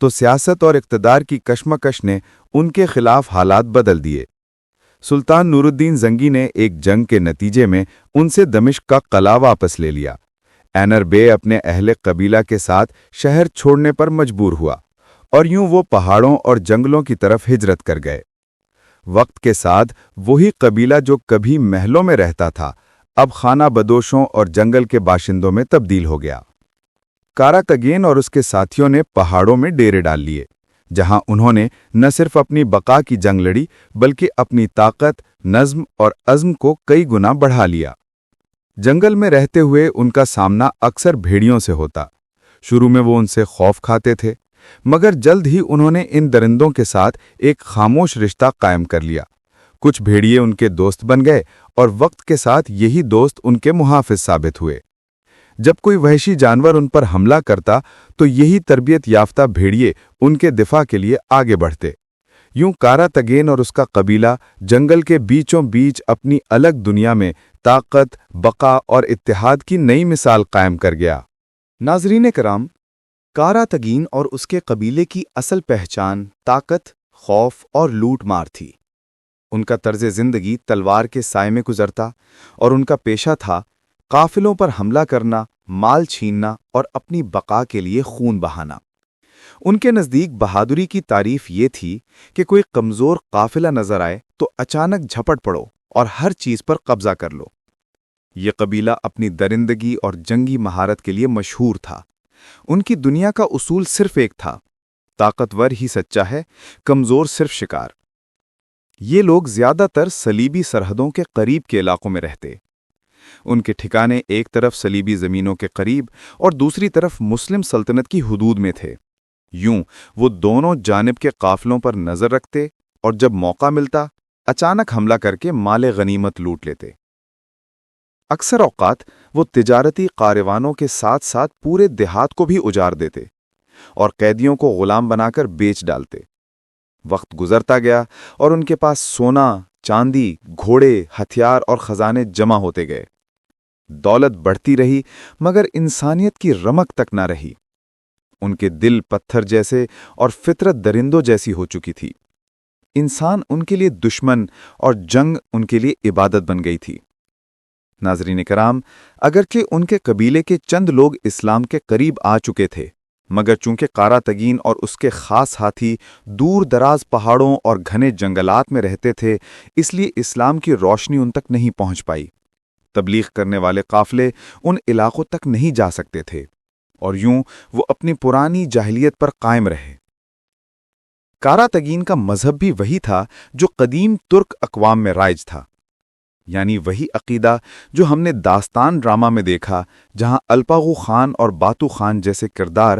تو سیاست اور اقتدار کی کشمکش نے ان کے خلاف حالات بدل دیے۔ سلطان نور الدین زنگی نے ایک جنگ کے نتیجے میں ان سے دمشق کا قلعہ واپس لے لیا۔ اینر بے اپنے اہل قبیلہ کے ساتھ شہر چھوڑنے پر مجبور ہوا، اور یوں وہ پہاڑوں اور جنگلوں کی طرف ہجرت کر گئے۔ وقت کے ساتھ وہی قبیلہ جو کبھی محلوں میں رہتا تھا، اب خانہ بدوشوں اور جنگل کے باشندوں میں تبدیل ہو گیا۔ کارا تگین اور اس کے ساتھیوں نے پہاڑوں میں ڈیرے ڈال لیے، جہاں انہوں نے نہ صرف اپنی بقا کی جنگ لڑی بلکہ اپنی طاقت، نظم اور عزم کو کئی گنا بڑھا لیا۔ جنگل میں رہتے ہوئے ان کا سامنا اکثر بھیڑیوں سے ہوتا۔ شروع میں وہ ان سے خوف کھاتے تھے، مگر جلد ہی انہوں نے ان درندوں کے ساتھ ایک خاموش رشتہ قائم کر لیا۔ کچھ بھیڑیے ان کے دوست بن گئے اور وقت کے ساتھ یہی دوست ان کے محافظ ثابت ہوئے۔ جب کوئی وحشی جانور ان پر حملہ کرتا تو یہی تربیت یافتہ بھیڑیے ان کے دفاع کے لیے آگے بڑھتے۔ یوں کارا تگین اور اس کا قبیلہ جنگل کے بیچوں بیچ اپنی الگ دنیا میں طاقت، بقا اور اتحاد کی نئی مثال قائم کر گیا۔ ناظرین کرام، کارا تگین اور اس کے قبیلے کی اصل پہچان طاقت، خوف اور لوٹ مار تھی۔ ان کا طرز زندگی تلوار کے سائے میں گزرتا، اور ان کا پیشہ تھا قافلوں پر حملہ کرنا، مال چھیننا اور اپنی بقا کے لیے خون بہانا۔ ان کے نزدیک بہادری کی تعریف یہ تھی کہ کوئی کمزور قافلہ نظر آئے تو اچانک جھپٹ پڑو اور ہر چیز پر قبضہ کر لو۔ یہ قبیلہ اپنی درندگی اور جنگی مہارت کے لیے مشہور تھا۔ ان کی دنیا کا اصول صرف ایک تھا: طاقتور ہی سچا ہے، کمزور صرف شکار۔ یہ لوگ زیادہ تر صلیبی سرحدوں کے قریب کے علاقوں میں رہتے۔ ان کے ٹھکانے ایک طرف صلیبی زمینوں کے قریب اور دوسری طرف مسلم سلطنت کی حدود میں تھے۔ یوں وہ دونوں جانب کے قافلوں پر نظر رکھتے اور جب موقع ملتا اچانک حملہ کر کے مال غنیمت لوٹ لیتے۔ اکثر اوقات وہ تجارتی کاروانوں کے ساتھ ساتھ پورے دیہات کو بھی اجار دیتے اور قیدیوں کو غلام بنا کر بیچ ڈالتے۔ وقت گزرتا گیا اور ان کے پاس سونا، چاندی، گھوڑے، ہتھیار اور خزانے جمع ہوتے گئے۔ دولت بڑھتی رہی مگر انسانیت کی رمق تک نہ رہی۔ ان کے دل پتھر جیسے اور فطرت درندوں جیسی ہو چکی تھی۔ انسان ان کے لیے دشمن اور جنگ ان کے لیے عبادت بن گئی تھی۔ ناظرین کرام، اگرچہ ان کے قبیلے کے چند لوگ اسلام کے قریب آ چکے تھے، مگر چونکہ کارا تگین اور اس کے خاص ہاتھی دور دراز پہاڑوں اور گھنے جنگلات میں رہتے تھے، اس لیے اسلام کی روشنی ان تک نہیں پہنچ پائی۔ تبلیغ کرنے والے قافلے ان علاقوں تک نہیں جا سکتے تھے، اور یوں وہ اپنی پرانی جاہلیت پر قائم رہے۔ کارا تگین کا مذہب بھی وہی تھا جو قدیم ترک اقوام میں رائج تھا، یعنی وہی عقیدہ جو ہم نے داستان ڈرامہ میں دیکھا، جہاں الپاغو خان اور باتو خان جیسے کردار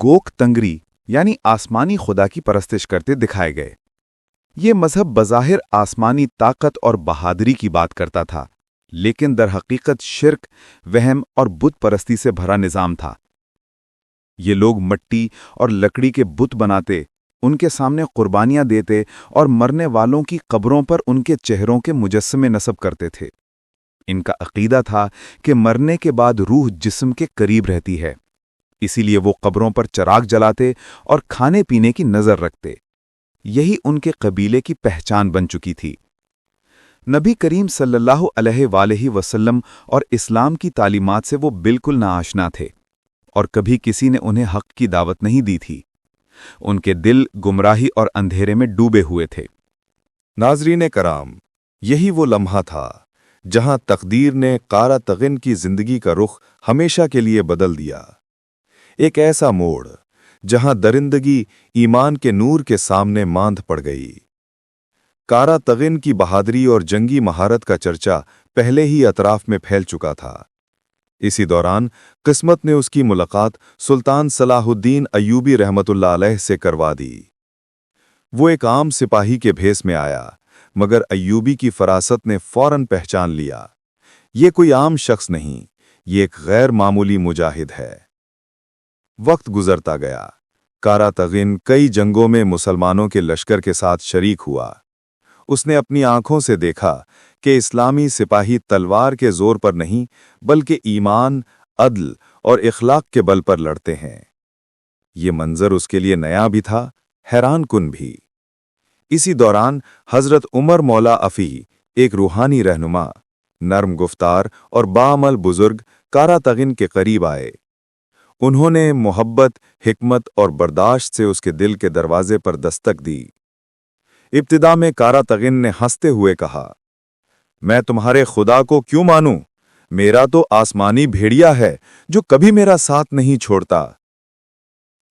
گوک تنگری یعنی آسمانی خدا کی پرستش کرتے دکھائے گئے۔ یہ مذہب بظاہر آسمانی طاقت اور بہادری کی بات کرتا تھا، لیکن در حقیقت شرک، وہم اور بت پرستی سے بھرا نظام تھا۔ یہ لوگ مٹی اور لکڑی کے بت بناتے، ان کے سامنے قربانیاں دیتے اور مرنے والوں کی قبروں پر ان کے چہروں کے مجسمے نصب کرتے تھے۔ ان کا عقیدہ تھا کہ مرنے کے بعد روح جسم کے قریب رہتی ہے، اسی لیے وہ قبروں پر چراغ جلاتے اور کھانے پینے کی نظر رکھتے۔ یہی ان کے قبیلے کی پہچان بن چکی تھی۔ نبی کریم صلی اللہ علیہ وآلہ وسلم اور اسلام کی تعلیمات سے وہ بالکل ناآشنا تھے، اور کبھی کسی نے انہیں حق کی دعوت نہیں دی تھی۔ ان کے دل گمراہی اور اندھیرے میں ڈوبے ہوئے تھے۔ ناظرین کرام، یہی وہ لمحہ تھا جہاں تقدیر نے کارا تگین کی زندگی کا رخ ہمیشہ کے لیے بدل دیا۔ ایک ایسا موڑ جہاں درندگی ایمان کے نور کے سامنے ماندھ پڑ گئی۔ کارا تگین کی بہادری اور جنگی مہارت کا چرچا پہلے ہی اطراف میں پھیل چکا تھا۔ اسی دوران قسمت نے اس کی ملاقات سلطان صلاح الدین ایوبی رحمت اللہ علیہ سے کروا دی۔ وہ ایک عام سپاہی کے بھیس میں آیا، مگر ایوبی کی فراست نے فوراً پہچان لیا، یہ کوئی عام شخص نہیں، یہ ایک غیر معمولی مجاہد ہے۔ وقت گزرتا گیا، کارا تگین کئی جنگوں میں مسلمانوں کے لشکر کے ساتھ شریک ہوا۔ اس نے اپنی آنکھوں سے دیکھا کہ اسلامی سپاہی تلوار کے زور پر نہیں بلکہ ایمان، عدل اور اخلاق کے بل پر لڑتے ہیں۔ یہ منظر اس کے لیے نیا بھی تھا، حیران کن بھی۔ اسی دوران حضرت عمر مولا افی، ایک روحانی رہنما، نرم گفتار اور باعمل بزرگ، کارا تغن کے قریب آئے۔ انہوں نے محبت، حکمت اور برداشت سے اس کے دل کے دروازے پر دستک دی۔ ابتدا میں کارا تغن نے ہنستے ہوئے کہا، میں تمہارے خدا کو کیوں مانوں؟ میرا تو آسمانی بھیڑیا ہے جو کبھی میرا ساتھ نہیں چھوڑتا۔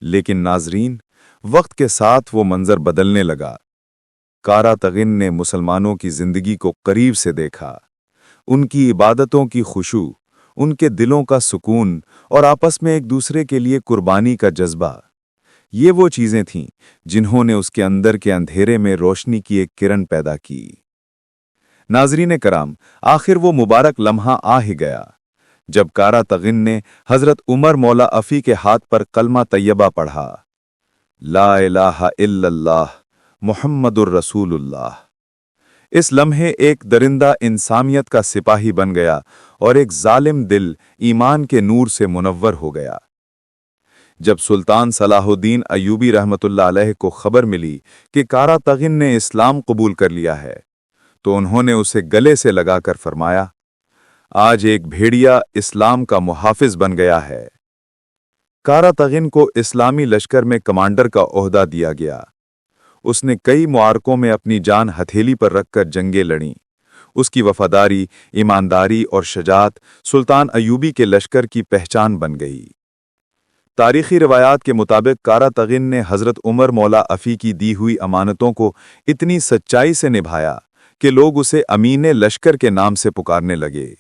لیکن ناظرین، وقت کے ساتھ وہ منظر بدلنے لگا۔ کارا تغن نے مسلمانوں کی زندگی کو قریب سے دیکھا، ان کی عبادتوں کی خشوع، ان کے دلوں کا سکون اور آپس میں ایک دوسرے کے لیے قربانی کا جذبہ۔ یہ وہ چیزیں تھیں جنہوں نے اس کے اندر کے اندھیرے میں روشنی کی ایک کرن پیدا کی۔ ناظرین کرام، آخر وہ مبارک لمحہ آ ہی گیا جب کارا تغن نے حضرت عمر مولا افی کے ہاتھ پر کلمہ طیبہ پڑھا، لا الہ الا اللہ محمد الرسول اللہ۔ اس لمحے ایک درندہ انسانیت کا سپاہی بن گیا اور ایک ظالم دل ایمان کے نور سے منور ہو گیا۔ جب سلطان صلاح الدین ایوبی رحمت اللہ علیہ کو خبر ملی کہ کارا تغن نے اسلام قبول کر لیا ہے، تو انہوں نے اسے گلے سے لگا کر فرمایا، آج ایک بھیڑیا اسلام کا محافظ بن گیا ہے۔ کارا تغن کو اسلامی لشکر میں کمانڈر کا عہدہ دیا گیا۔ اس نے کئی معرکوں میں اپنی جان ہتھیلی پر رکھ کر جنگیں لڑیں۔ اس کی وفاداری، ایمانداری اور شجاعت سلطان ایوبی کے لشکر کی پہچان بن گئی۔ تاریخی روایات کے مطابق کارا تغن نے حضرت عمر مولا افی کی دی ہوئی امانتوں کو اتنی سچائی سے نبھایا کہ لوگ اسے امین لشکر کے نام سے پکارنے لگے۔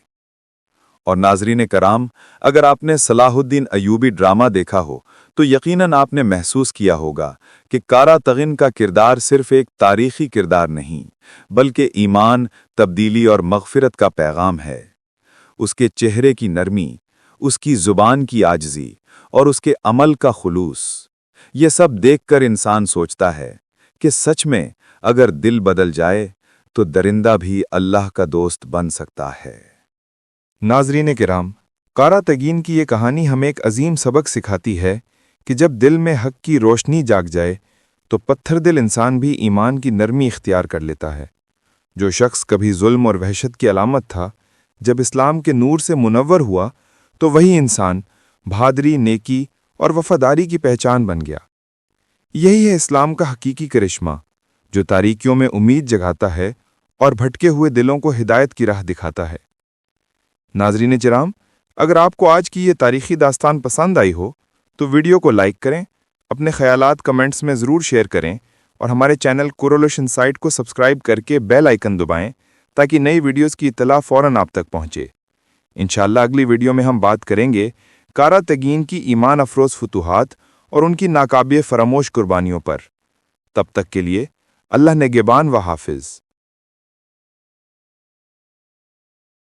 اور ناظرین کرام، اگر آپ نے صلاح الدین ایوبی ڈرامہ دیکھا ہو تو یقیناً آپ نے محسوس کیا ہوگا کہ کارا تغن کا کردار صرف ایک تاریخی کردار نہیں، بلکہ ایمان، تبدیلی اور مغفرت کا پیغام ہے۔ اس کے چہرے کی نرمی، اس کی زبان کی عاجزی اور اس کے عمل کا خلوص، یہ سب دیکھ کر انسان سوچتا ہے کہ سچ میں اگر دل بدل جائے تو درندہ بھی اللہ کا دوست بن سکتا ہے۔ ناظرین کرام، کارا تغین کی یہ کہانی ہمیں ایک عظیم سبق سکھاتی ہے کہ جب دل میں حق کی روشنی جاگ جائے تو پتھر دل انسان بھی ایمان کی نرمی اختیار کر لیتا ہے۔ جو شخص کبھی ظلم اور وحشت کی علامت تھا، جب اسلام کے نور سے منور ہوا تو وہی انسان بہادری، نیکی اور وفاداری کی پہچان بن گیا۔ یہی ہے اسلام کا حقیقی کرشمہ، جو تاریکیوں میں امید جگاتا ہے اور بھٹکے ہوئے دلوں کو ہدایت کی راہ دکھاتا ہے۔ ناظرین کرام، اگر آپ کو آج کی یہ تاریخی داستان پسند آئی ہو تو ویڈیو کو لائک کریں، اپنے خیالات کمنٹس میں ضرور شیئر کریں اور ہمارے چینل قرولش انسائٹ کو سبسکرائب کر کے بیل آئیکن دبائیں تاکہ نئی ویڈیوز کی اطلاع فوراً آپ تک پہنچے۔ انشاءاللہ اگلی ویڈیو میں ہم بات کریں گے کارا تغین کی ایمان افروز فتوحات اور ان کی ناقابل فراموش قربانیوں پر۔ تب تک کے لیے اللہ نگہبان و حافظ۔